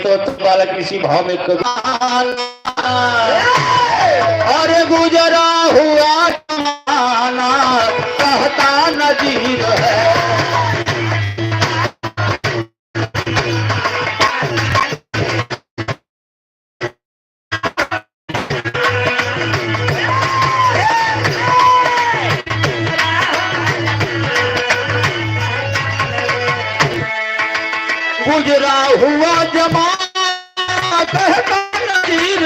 तो बालक इसी भाव में और गुजरा हुआ जमाना कहता नजीर है। गुजरा हुआ जमाना कहता नजीर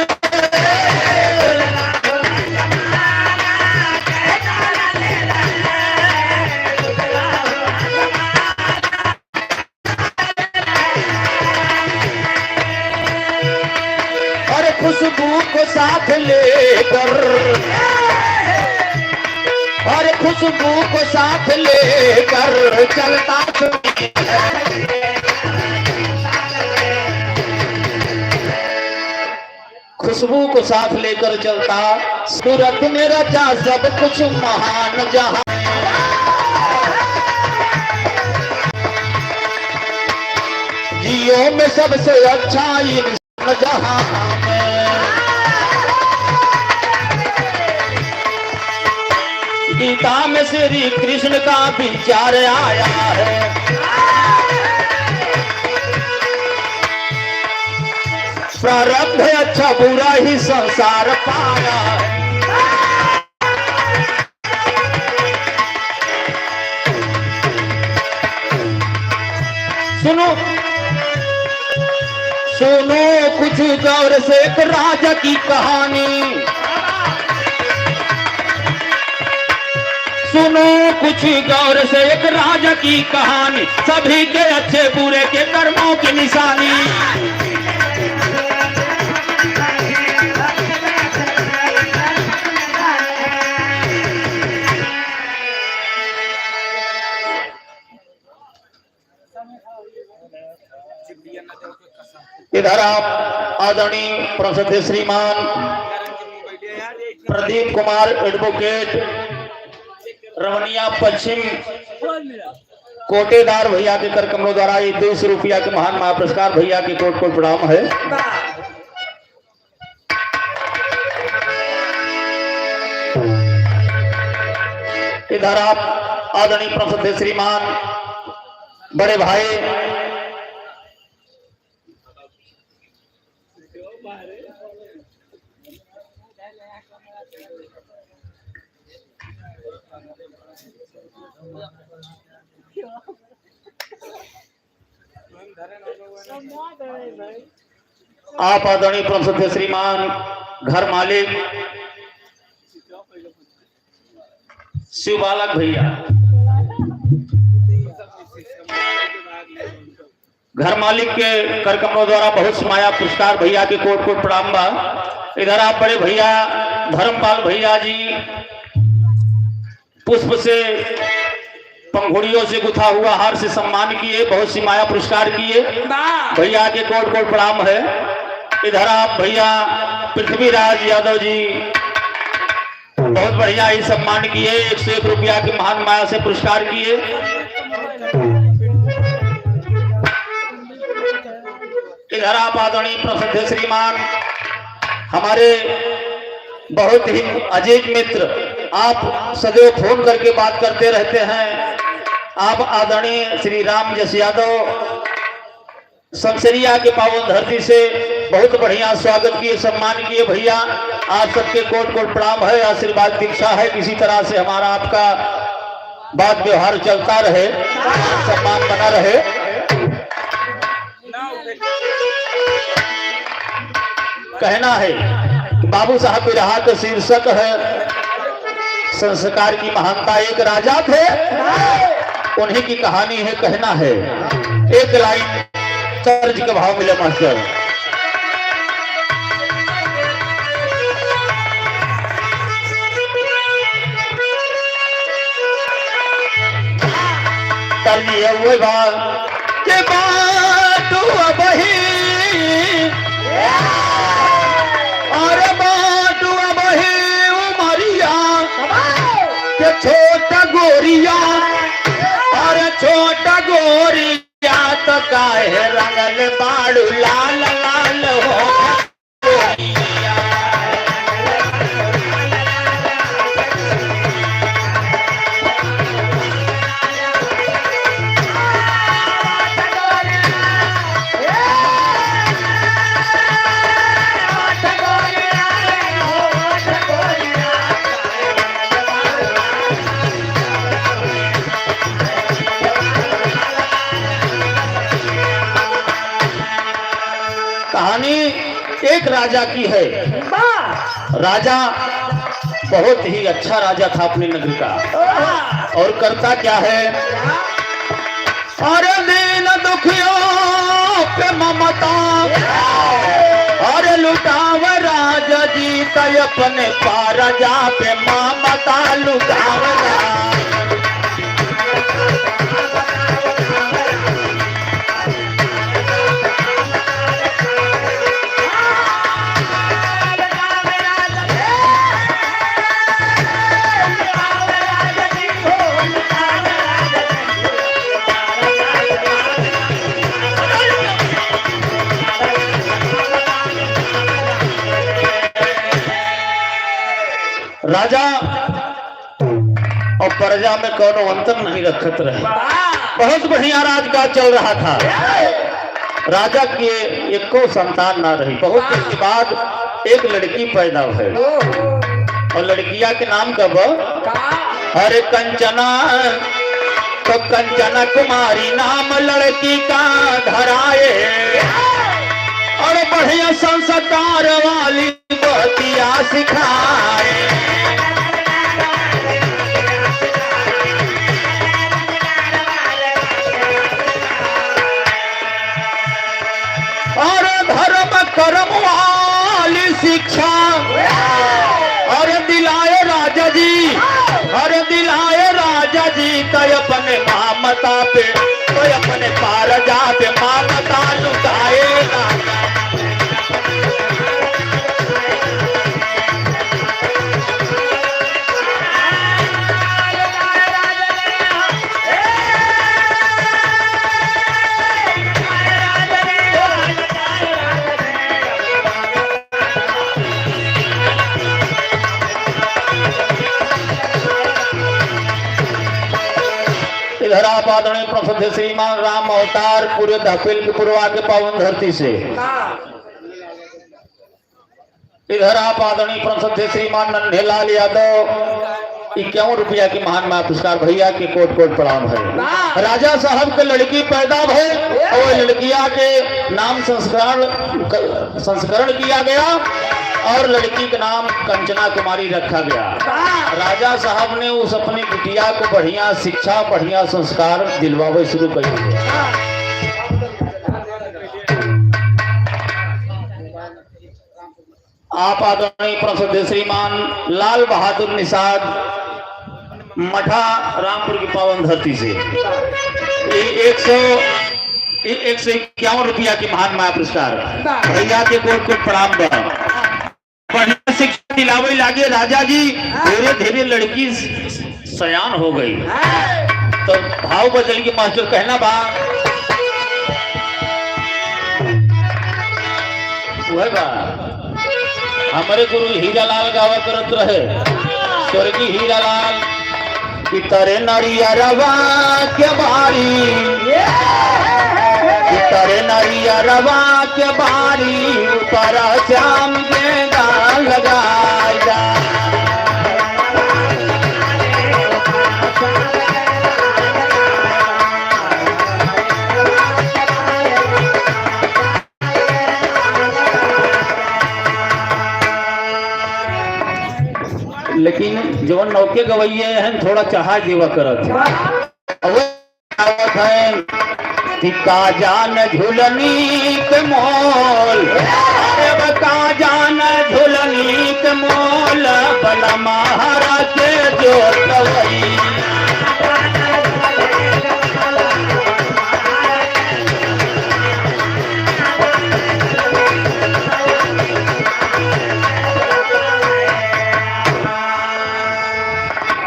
और खुशबू को साथ लेकर और खुशबू को साथ लेकर चलता खुशबू को साथ लेकर चलता सूरत में रचा सब कुछ महान जहां जियो में सबसे अच्छा इंसान जहां में गीता में श्री कृष्ण का विचार आया है। प्रारब्ध अच्छा बुरा ही संसार पाया सुनो सुनो कुछ गौर से एक राजा की कहानी सुनो कुछ गौर से एक राजा की कहानी सभी के अच्छे बुरे के कर्मों की निशानी। इधर आप आदरणीय प्रोफेसर श्रीमान प्रदीप कुमार एडवोकेट रवनिया पश्चिम कोटेदार भैया के कर कमलों द्वारा ये 200 रुपया के महान महापुरस्कार भैया की कोट कोट प्रणाम है। इधर आप आदरणीय प्रोफेसर श्रीमान बड़े भाई आप आदरणीय प्रोफेसर श्रीमान घर मालिक शिव बालक भैया घर मालिक के कर कमलों द्वारा बहुत समाया पुरस्कार भैया के कोट कोट प्रणाम बा। इधर आप बड़े भैया धर्मपाल भैया जी पुष्प से पंखुड़ियों से गुथा हुआ हार से सम्मान किए बहुत सी माया पुरस्कार किए भैया के कोट कोट प्रणाम है। इधर आप भैया पृथ्वीराज यादव जी बहुत बढ़िया ही सम्मान किए 101 रुपया के महान माया से पुरस्कार किए। इधर आप आदरणीय प्रोफेसर श्रीमान हमारे बहुत ही अजीज मित्र आप सदैव फोन करके बात करते रहते हैं। आप आदरणीय श्री राम जस यादव शमशेरिया के पावन धरती से बहुत बढ़िया स्वागत किए सम्मान किए भैया आप सबके कोट कोट प्रणाम है आशीर्वाद दीक्षा है। किसी तरह से हमारा आपका बात व्यवहार चलता रहे सम्मान बना रहे। कहना है बाबू साहब बिरहा का शीर्षक है संस्कार की महानता। एक राजा थे उन्हीं की कहानी है कहना है। एक लाइन तर्ज के भाव मिले मास्टर। तर्ज हुए बात के बात वही और बात वही उमरिया के छोटा गोरिया और छोटा गोरिया तो काहे रंगल बाड़ू लाल लाल हो कहानी एक राजा की है। राजा बहुत ही अच्छा राजा था अपने नगरी का, और करता क्या है, अरे दीन दुखियों पे ममता, अरे लुटाव राजा जी तय अपने पारजा पे ममता लुटाव। राजा और प्रजा में कोनो अंतर नहीं रखत रहे, बहुत बढ़िया राजकाज चल रहा था। राजा की एको संतान ना रही। बहुत दिन के बाद एक लड़की पैदा हुई, और लड़किया के नाम कब, अरे कंचना, तो कंचना कुमारी नाम लड़की का धराए, और बढ़िया संस्कार वाली बतिया सिखाए। और धर्म कर्म वाली शिक्षा और दिलाए राजा जी, और दिलाए राजा जी तय अपने मामता पे, तो अपने पारजा पे मामता लुटाएगा। इधर आप आदरणीय प्रसिद्ध श्रीमान राम अवतार पूरे धकेल के पूर्वा के पावन धरती से, इधर आप आदरणीय प्रसिद्ध श्रीमान नन्हेलाल यादव 51 रुपया की महान मा पुरस्कार भैया के कोट कोट प्रणाम है। राजा साहब के लड़की पैदा भई और लड़किया के नाम संस्करण किया गया, और लड़की का नाम कंचना कुमारी रखा गया। राजा साहब ने उस अपनी बिटिया को बढ़िया शिक्षा, बढ़िया संस्कार दिलवावे शुरू कर दिए। आप आदरणीय प्रसिद्ध श्रीमान लाल बहादुर निषाद मठा रामपुर की पावन धरती से 151 रुपया की महान माया पुरस्कार भैया के कोट कोट प्रणाम। बढ़िया शिक्षा दिलावे लागे राजा जी। धीरे धीरे लड़की सयान हो गई, तो भाव बदल के मास्टर कहना बा, वह बा हमारे गुरु हीरालाल गावा करत रहे, स्वर्गीय हीरालाल कि तरे नरिया रवा के बारी, कि तरे नरिया रवा के बारी ऊपर श्याम के गाल लगाए जा। लेकिन जो नौके गवैये हैं थोड़ा चाहा जीवा करत है कि का जान झुलनी के मोल, का जान झुलनी के मोल बला महाराज जो गवई।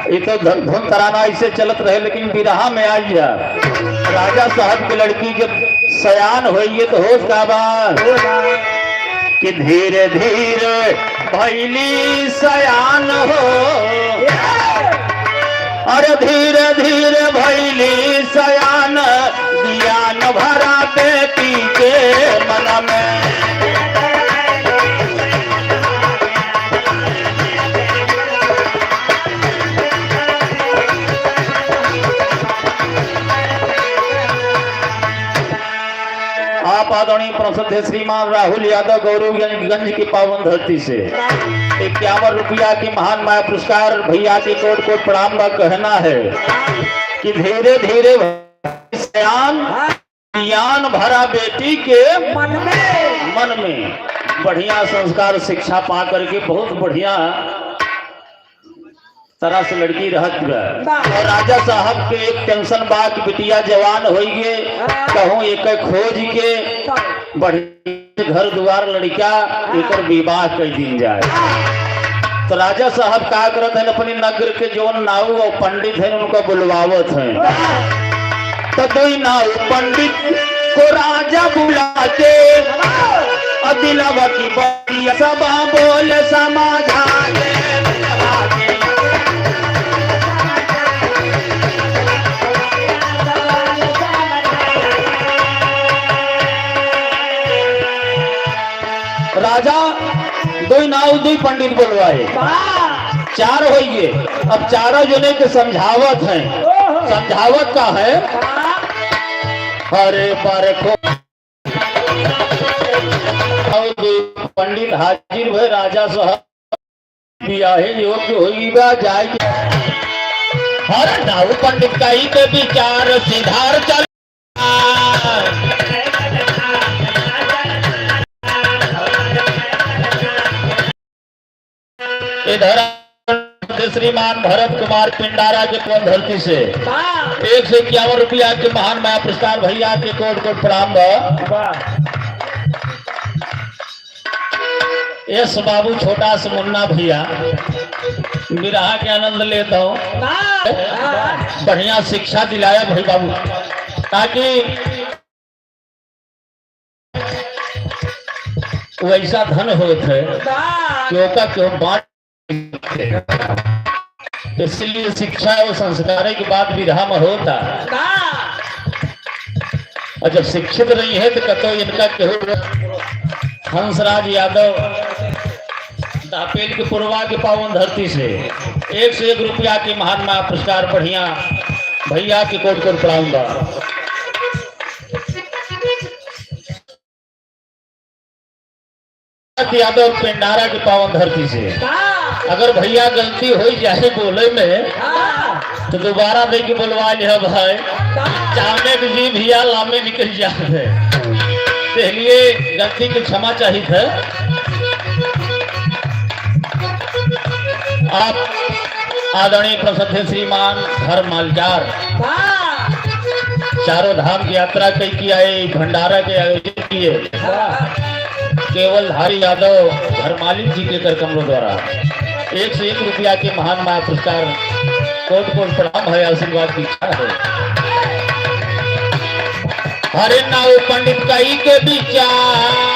ये तो धुन तराना ऐसे चलत रहे, लेकिन बिरहा में आज राजा साहब की लड़की जब सयान हुई तो होश का बात कि धीरे धीरे भैली सयान हो, अरे धीरे धीरे भैली सयान, ज्ञान भरा बेटी के मन में। आप आदरणीय प्रसिद्ध श्रीमान राहुल यादव गौरवगंज की पावन धरती से 51 रुपया की महान माया पुरस्कार भैया की कोट कोट प्रणाम का कहना है कि धीरे धीरे ज्ञान भरा बेटी के मन में बढ़िया संस्कार शिक्षा पा करके बहुत बढ़िया तरह से लड़की रहत और राजा साहब के एक टेंशन बात बिटिया जवान हो गए कहूँ एक खोज के बढ़िया घर द्वार लड़का एक विवाह कर दी जाए। तो राजा साहब का करत है अपने नगर के जो नाऊ और पंडित है उनको बुलवावत है। तो दो नाऊ पंडित को राजा बुला के दिलवा की बतिया सब बोल समाजा राजा दो नाव दो पंडित बोलवाए, चार हो गए। अब चारों जने के समझावत है, समझावत का है अरे बारे को पंडित हाजिर हुए राजा साहब बियाहे योग्य होगी बा जाए हर नाव पंडित का ही के विचार सिधार चल इधर श्रीमान भरत कुमार पिंडारा के कौन धरती से 151 रुपया के महान माया पुरस्कार भैया के कोट कोट प्रणाम। यस बाबू छोटा सा मुन्ना भैया विराह के आनंद लेता हूँ, बढ़िया शिक्षा दिलाया भाई बाबू ताकि वैसा धन होते क्यों का क्यों बांट। इसलिए शिक्षा और संस्कार के बाद विरह में होता और जब शिक्षित नहीं है तो कतो इनका केहू हंसराज यादव दापेल के पूर्वा के पावन धरती से 101 रुपया की महान माया पुरस्कार बढ़िया भैया की कोट कोट पढ़ाऊंगा। यादव पिंडारा की पावन धरती से अगर भैया गलती हो जाए बोले में तो दोबारा दे के बोलवा लिया भाई चावने की जी भैया लामे निकल जाते इसलिए गलती की क्षमा चाहिए था। आप आदरणीय प्रसिद्ध श्रीमान घर मालजार चारों धाम की यात्रा कई किया है, भंडारा के आयोजित किए केवल धारी यादव घर मालिक जी के कर कमलों द्वारा 101 रुपया के महान माया पुरस्कार कोट कोट प्रणाम है, आशीर्वाद की इच्छा है। हरे नाव पंडित कई के विचार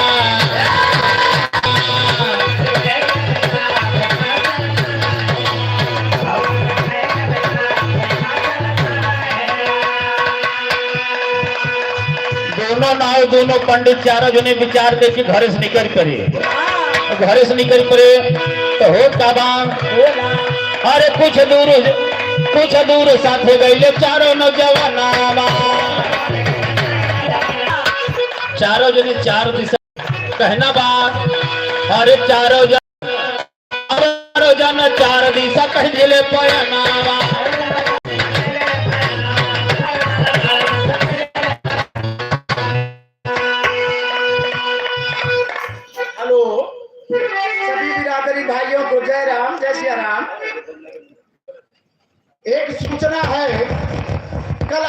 दोनों नाव दोनों पंडित चारों जने विचार करके घर से निकल करे, घर से निकल पड़े तो हो काबान अरे कुछ दूर साथ हो गई चारों नौजवान चारों जने चार दिशा कहना बात अरे चारों जन चार दिशा कह दिले पयना। सभी बिरादरी भाइयों को जय राम जय सिया राम। एक सूचना है कल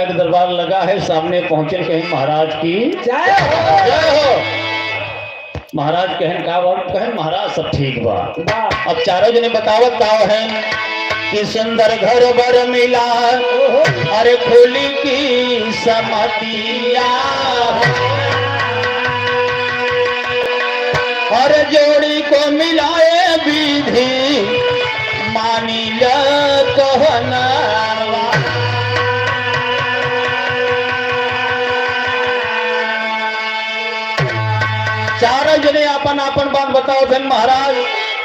के दरबार लगा है, सामने पहुंचे कहीं महाराज की जय हो। जय हो। महाराज कहन का बात कहन महाराज सब ठीक बा। वाह। अब चारों जने बतावत का है कि सुंदर घर बर मिला, अरे खोली की समतिया, और जोड़ी को मिलाए विधि मानी ल कहना। चारों जने अपन अपन बात बताओ धन महाराज।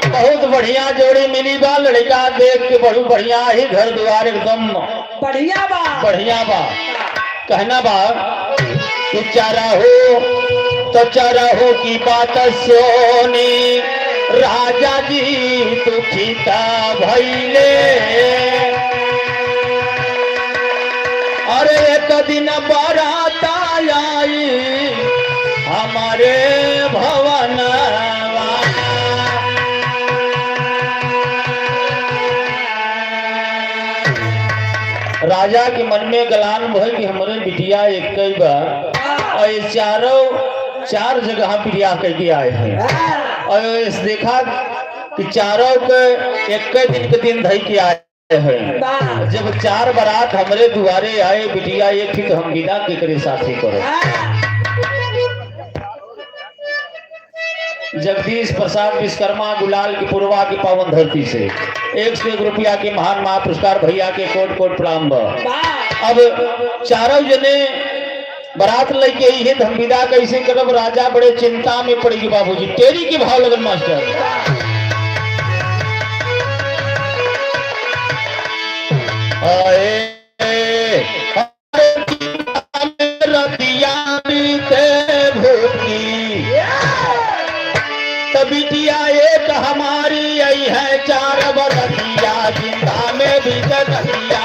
बहुत बढ़िया जोड़ी मिली बा, लड़का देख के बड़ू बढ़िया ही घर द्वार एकदम बढ़िया बा। बढ़िया बा। कहना बा कि चारा हो तो चारा हो की बात सोनी, राजा जी दुखिता भइले, अरे एक दिन बारात आई हमारे भवन। राजा के मन में गलान भई कि हमारे बिटिया एक कई बार और ये चार जगह बिटिया कह के आए हैं, और इस देखा कि चारों के एक दिन के दिन धई के आए हैं। जब चार बारात हमारे दुआरे आए बिटिया एक थी तो हम बिना के करे साथी करो। जगदीश प्रसाद विश्वकर्मा गुलाल की पूर्वा की पावन धरती से 101 रुपया के महान महापुरस्कार भैया के कोट कोट प्रणाम। अब चारों जने बारात लेके आई है, हम विदा कैसे करब। राजा बड़े चिंता में पड़ेगी बाबूजी। तेरी की भाव लगन मास्टर। बिटिया एक हमारी आई है, चार बरतिया जिंदा में भी जगतिया।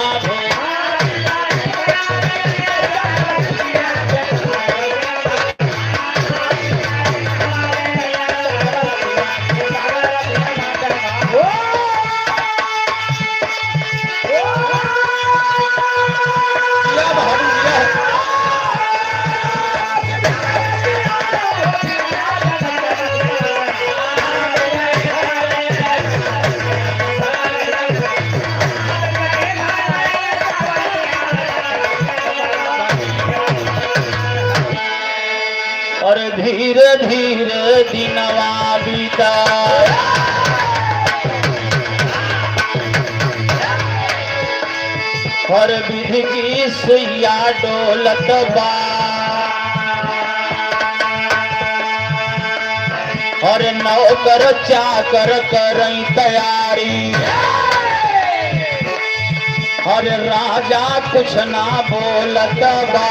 और धीरे धीरे दिनवा बीता, और विधि की सुइया डोलत बा, और नौकर चाकर करई तैयारी, और राजा कुछ ना बोलत बा।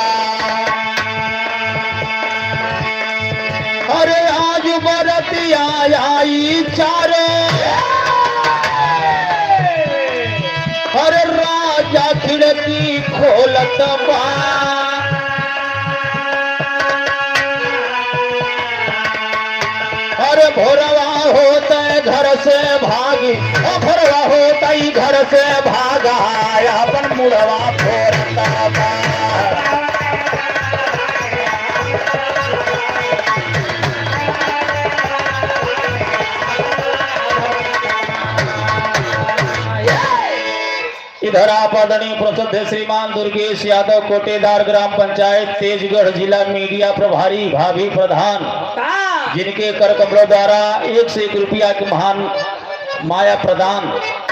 अरे आज बरतिया आई चारे, अरे राजा खिड़की खोलत बा, अरे भोरवा होता घर से भागी, भोरवा होता ही घर से भागा, अपन मुड़वा फोड़ता बा। इधर आप आदरणीय प्रसिद्ध श्रीमान दुर्गेश यादव कोटेदार ग्राम पंचायत तेजगढ़ जिला मीडिया प्रभारी भाभी प्रधान, जिनके कर कमलों द्वारा 101 रुपया के महान माया प्रदान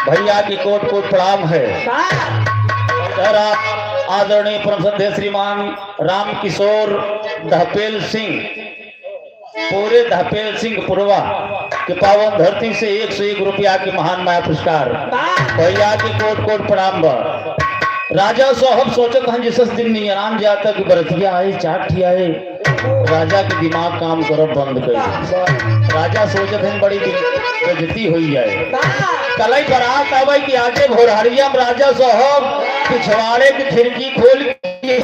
भैया की कोट कोट प्रणाम है। इधर आप आदरणीय प्रसिद्ध श्रीमान राम किशोर दहपेल सिंह, पूरे दहपेल सिंह पुरवा के पावन धरती से 101 रुपया के महान माया पुरस्कार भैया के कोट कोट प्रणाम। राजा साहब सोचत हैं जिस दिन नियरान जाता कि बरतिया आए चाठी आए, राजा के दिमाग काम करब बंद कर। राजा सोचत हैं बड़ी बेइज्जती हुई जाए। कलई बारात आवे कि आगे भोरहरिया में राजा साहब पिछवाड़े की खिड़की खोल के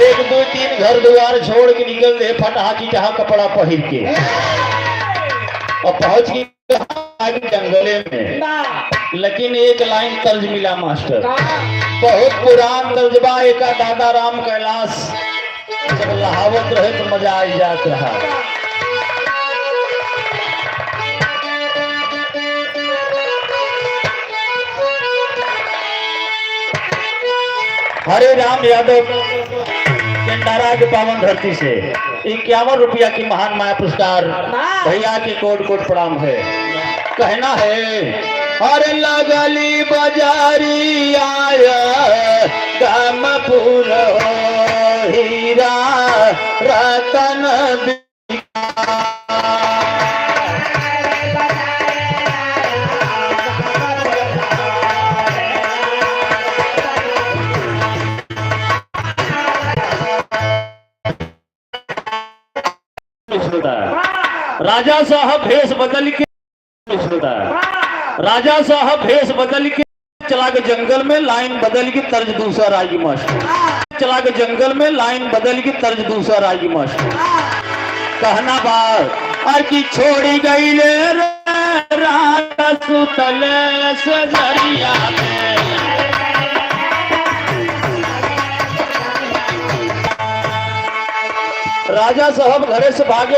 1 2 3 घर द्वार छोड़ के निकल दे फटा चिटा कपड़ा पहन के, और पहुंच गए जंगले में। लेकिन एक लाइन तर्ज मिला मास्टर, बहुत पुरान तर्जबा एक दादा राम कैलाश जब लहावत रहे तो मजा आ जात रहा। हरे राम यादव चंडारा के पावन धरती से 51 रुपया की महान माया पुरस्कार भैया के कोट कोट प्रणाम है। कहना है अरे लगली बाजारी आया दामपुर हीरा रतन राजा साहब भेष बदल के राजा साहब भेष बदल के चला के जंगल में लाइन बदल की तर्ज दूसरा आएगी मास्टर। चला के जंगल में लाइन बदल की तर्ज दूसरा आएगी मास्टर। कहना बात और की छोड़ी गई ले रात सुतले सजरिया में। राजा साहब घरे से भागे